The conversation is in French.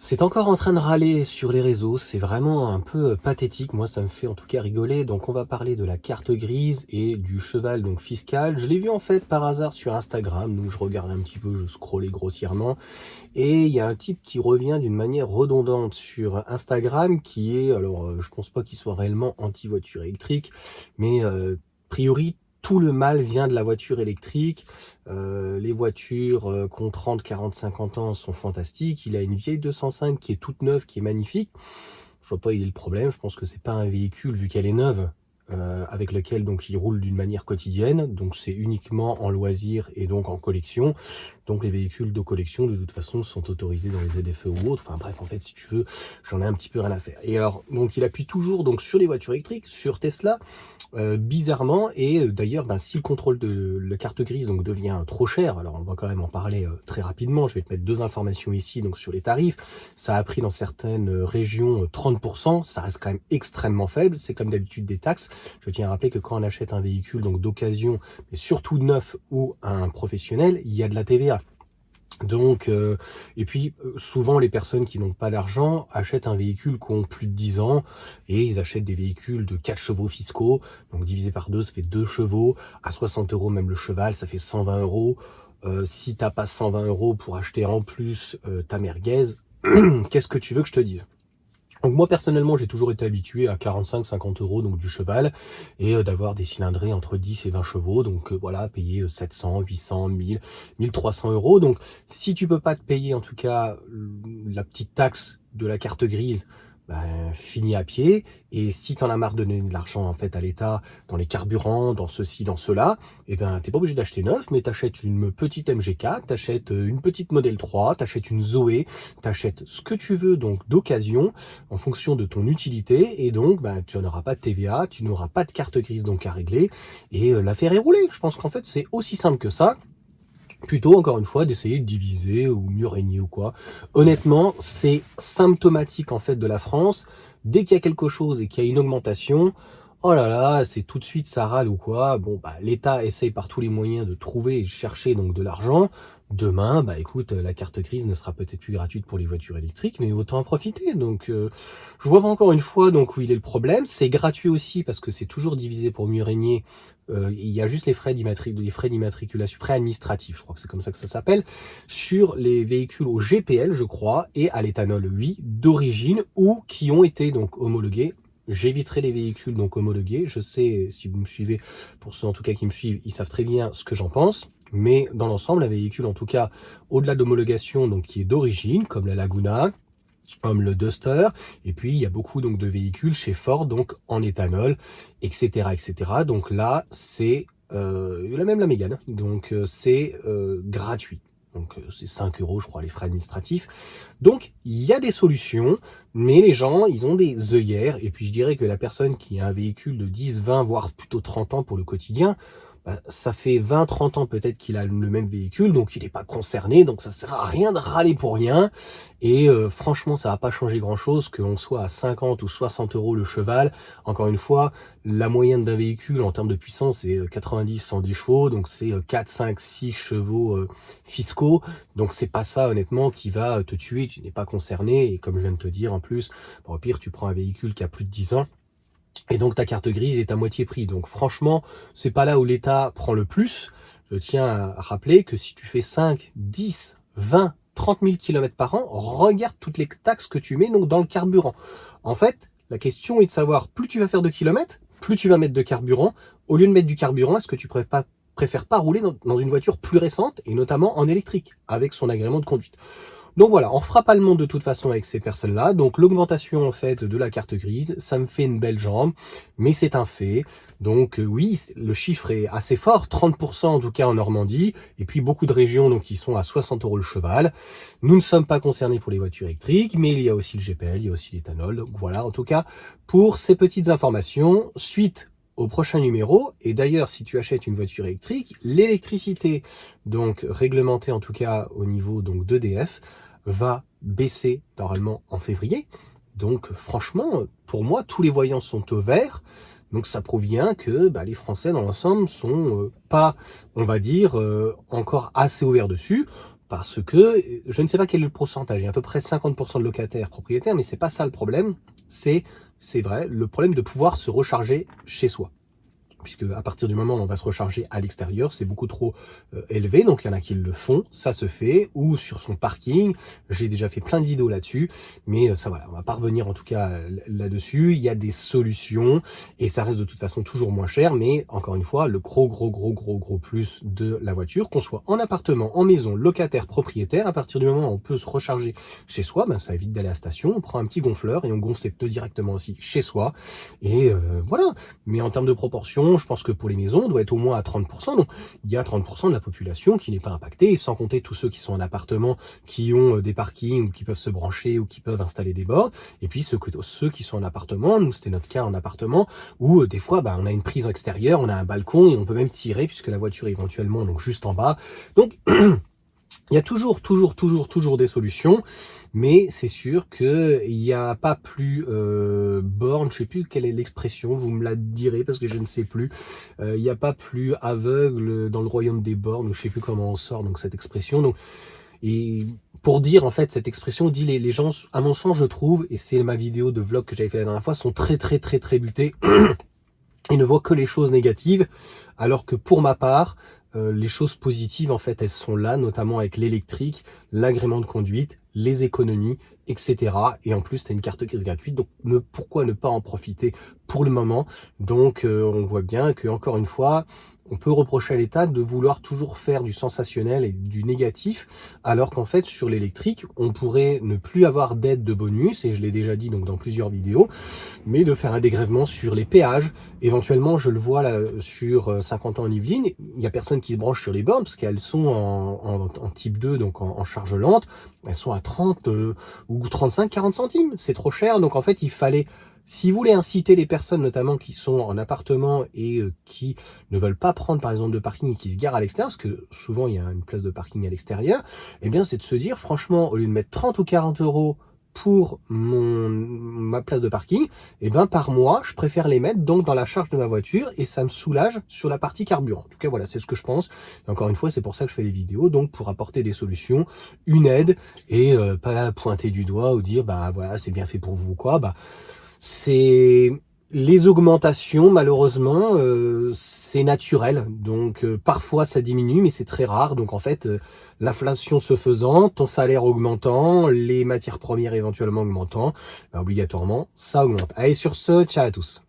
C'est encore en train de râler sur les réseaux, c'est vraiment un peu pathétique, moi ça me fait en tout cas rigoler. Donc on va parler de la carte grise et du cheval donc fiscal. Je l'ai vu en fait par hasard sur Instagram, donc je regardais un petit peu, je scrollais grossièrement, et il y a un type qui revient d'une manière redondante sur Instagram qui est, alors je pense pas qu'il soit réellement anti-voiture électrique, mais a priori tout le mal vient de la voiture électrique. Les voitures qui ont 30, 40, 50 ans sont fantastiques. Il a une vieille 205 qui est toute neuve, qui est magnifique. Je vois pas il est le problème. Je pense que c'est pas un véhicule, vu qu'elle est neuve, avec lequel donc il roule d'une manière quotidienne. Donc c'est uniquement en loisir et donc en collection. Donc les véhicules de collection de toute façon sont autorisés dans les ZFE ou autres. Enfin bref, en fait si tu veux, j'en ai un petit peu rien à faire. Et alors donc il appuie toujours donc sur les voitures électriques, sur Tesla. Bizarrement, et d'ailleurs si le contrôle de la carte grise donc devient trop cher, alors on va quand même en parler très rapidement, je vais te mettre deux informations ici donc sur les tarifs. Ça a pris dans certaines régions 30%, ça reste quand même extrêmement faible, c'est comme d'habitude des taxes. Je tiens à rappeler que quand on achète un véhicule donc d'occasion, mais surtout neuf ou un professionnel, il y a de la TVA. Donc, et puis souvent les personnes qui n'ont pas d'argent achètent un véhicule qui ont plus de 10 ans, et ils achètent des véhicules de 4 chevaux fiscaux, donc divisé par 2 ça fait 2 chevaux, à 60 euros même le cheval, ça fait 120 euros. Si t'as pas 120 euros pour acheter en plus ta merguez, qu'est-ce que tu veux que je te dise? Donc moi personnellement j'ai toujours été habitué à 45-50 euros donc du cheval, et d'avoir des cylindrées entre 10 et 20 chevaux, donc voilà, payer 700, 800, 1000, 1300 euros. Donc si tu peux pas te payer en tout cas la petite taxe de la carte grise, finis à pied. Et si t'en as marre de donner de l'argent en fait à l'État dans les carburants, dans ceci, dans cela, et t'es pas obligé d'acheter neuf, mais t'achètes une petite MG4, t'achètes une petite Model 3, t'achètes une Zoé, t'achètes ce que tu veux donc d'occasion en fonction de ton utilité, et donc tu n'auras pas de TVA, tu n'auras pas de carte grise donc à régler, et l'affaire est roulée. Je pense qu'en fait c'est aussi simple que ça. Plutôt, encore une fois, d'essayer de diviser ou mieux régner ou quoi. Honnêtement, c'est symptomatique en fait de la France. Dès qu'il y a quelque chose et qu'il y a une augmentation, oh là là, c'est tout de suite ça râle ou quoi. Bon, l'État essaye par tous les moyens de trouver et chercher donc de l'argent. Demain, écoute, la carte grise ne sera peut-être plus gratuite pour les voitures électriques, mais autant en profiter. Donc, je vois pas encore une fois donc où il est le problème. C'est gratuit aussi parce que c'est toujours divisé pour mieux régner. Il y a juste les frais d'immatriculation, frais administratifs, je crois que c'est comme ça que ça s'appelle, sur les véhicules au GPL, je crois, et à l'éthanol, oui, d'origine ou qui ont été donc homologués. J'éviterai les véhicules donc homologués. Je sais, si vous me suivez, pour ceux en tout cas qui me suivent, ils savent très bien ce que j'en pense. Mais dans l'ensemble, un véhicule en tout cas au-delà d'homologation, donc qui est d'origine, comme la Laguna, comme le Duster, et puis il y a beaucoup donc de véhicules chez Ford donc en éthanol, etc., etc. Donc là c'est même la Mégane, donc c'est gratuit. Donc c'est 5 euros je crois les frais administratifs. Donc il y a des solutions, mais les gens ils ont des œillères, et puis je dirais que la personne qui a un véhicule de 10, 20 voire plutôt 30 ans pour le quotidien, ça fait 20-30 ans peut-être qu'il a le même véhicule, donc il n'est pas concerné, donc ça sert à rien de râler pour rien. Et franchement, ça va pas changer grand-chose qu'on soit à 50 ou 60 euros le cheval. Encore une fois, la moyenne d'un véhicule en termes de puissance, c'est 90-110 chevaux, donc c'est 4, 5, 6 chevaux fiscaux. Donc c'est pas ça honnêtement qui va te tuer, tu n'es pas concerné. Et comme je viens de te dire en plus, au pire tu prends un véhicule qui a plus de 10 ans, et donc ta carte grise est à moitié prix. Donc franchement, c'est pas là où l'État prend le plus. Je tiens à rappeler que si tu fais 5, 10, 20, 30 000 km par an, regarde toutes les taxes que tu mets donc dans le carburant. En fait, la question est de savoir, plus tu vas faire de kilomètres, plus tu vas mettre de carburant. Au lieu de mettre du carburant, est-ce que tu préfères pas rouler dans une voiture plus récente, et notamment en électrique, avec son agrément de conduite? Donc voilà, on fera pas le monde de toute façon avec ces personnes-là. Donc l'augmentation en fait de la carte grise, ça me fait une belle jambe, mais c'est un fait. Donc oui, le chiffre est assez fort, 30% en tout cas en Normandie, et puis beaucoup de régions donc qui sont à 60 euros le cheval. Nous ne sommes pas concernés pour les voitures électriques, mais il y a aussi le GPL, il y a aussi l'éthanol. Donc voilà, en tout cas pour ces petites informations, suite au prochain numéro. Et d'ailleurs, si tu achètes une voiture électrique, l'électricité, donc réglementée en tout cas au niveau donc d'EDF, va baisser normalement en février. Donc franchement, pour moi, tous les voyants sont au vert. Donc ça prouve bien que les Français dans l'ensemble sont pas, on va dire, encore assez ouverts dessus. parce que je ne sais pas quel est le pourcentage, il y a à peu près 50% de locataires propriétaires, mais c'est pas ça le problème, c'est vrai, le problème de pouvoir se recharger chez soi. Puisque à partir du moment où on va se recharger à l'extérieur, c'est beaucoup trop élevé, donc il y en a qui le font, ça se fait, ou sur son parking, j'ai déjà fait plein de vidéos là-dessus, mais ça voilà, on va pas revenir en tout cas là-dessus, il y a des solutions, et ça reste de toute façon toujours moins cher, mais encore une fois, le gros plus de la voiture, qu'on soit en appartement, en maison, locataire, propriétaire, à partir du moment où on peut se recharger chez soi, ben, ça évite d'aller à la station, on prend un petit gonfleur, et on gonfle ses pneus directement aussi chez soi, et voilà, mais en termes de proportion, je pense que pour les maisons, on doit être au moins à 30%. Donc, il y a 30% de la population qui n'est pas impactée, sans compter tous ceux qui sont en appartement, qui ont des parkings, ou qui peuvent se brancher, ou qui peuvent installer des bornes. Et puis, ceux qui sont en appartement, nous, c'était notre cas en appartement, où des fois, on a une prise extérieure, on a un balcon, et on peut même tirer, puisque la voiture est éventuellement donc juste en bas. Donc, il y a toujours des solutions, mais c'est sûr qu'il n'y a pas plus borne, je sais plus quelle est l'expression, vous me la direz parce que je ne sais plus, il n'y a pas plus aveugle dans le royaume des bornes, ou je sais plus comment on sort donc cette expression. Donc, et pour dire en fait cette expression, dit les gens, à mon sens je trouve, et c'est ma vidéo de vlog que j'avais fait la dernière fois, sont très butés. Ils ne voient que les choses négatives, alors que pour ma part, les choses positives, en fait, elles sont là, notamment avec l'électrique, l'agrément de conduite, les économies, etc. Et en plus, tu as une carte grise gratuite, donc pourquoi ne pas en profiter pour le moment? Donc, on voit bien que encore une fois, on peut reprocher à l'État de vouloir toujours faire du sensationnel et du négatif, alors qu'en fait, sur l'électrique, on pourrait ne plus avoir d'aide de bonus, et je l'ai déjà dit donc dans plusieurs vidéos, mais de faire un dégrèvement sur les péages. Éventuellement, je le vois là sur 50 ans en Yvelines, il n'y a personne qui se branche sur les bornes, parce qu'elles sont en type 2, donc en charge lente, elles sont à 30 ou 35, 40 centimes, c'est trop cher, donc en fait, il fallait... Si vous voulez inciter les personnes, notamment qui sont en appartement et qui ne veulent pas prendre par exemple de parking et qui se garent à l'extérieur, parce que souvent il y a une place de parking à l'extérieur, eh bien c'est de se dire franchement, au lieu de mettre 30 ou 40 euros pour ma place de parking, eh ben par mois, je préfère les mettre donc dans la charge de ma voiture et ça me soulage sur la partie carburant. En tout cas, voilà, c'est ce que je pense. Et encore une fois, c'est pour ça que je fais des vidéos, donc pour apporter des solutions, une aide et pas pointer du doigt ou dire voilà, c'est bien fait pour vous ou quoi. C'est les augmentations, malheureusement, c'est naturel. Donc parfois ça diminue, mais c'est très rare. Donc en fait, l'inflation se faisant, ton salaire augmentant, les matières premières éventuellement augmentant, obligatoirement, ça augmente. Allez, sur ce, ciao à tous.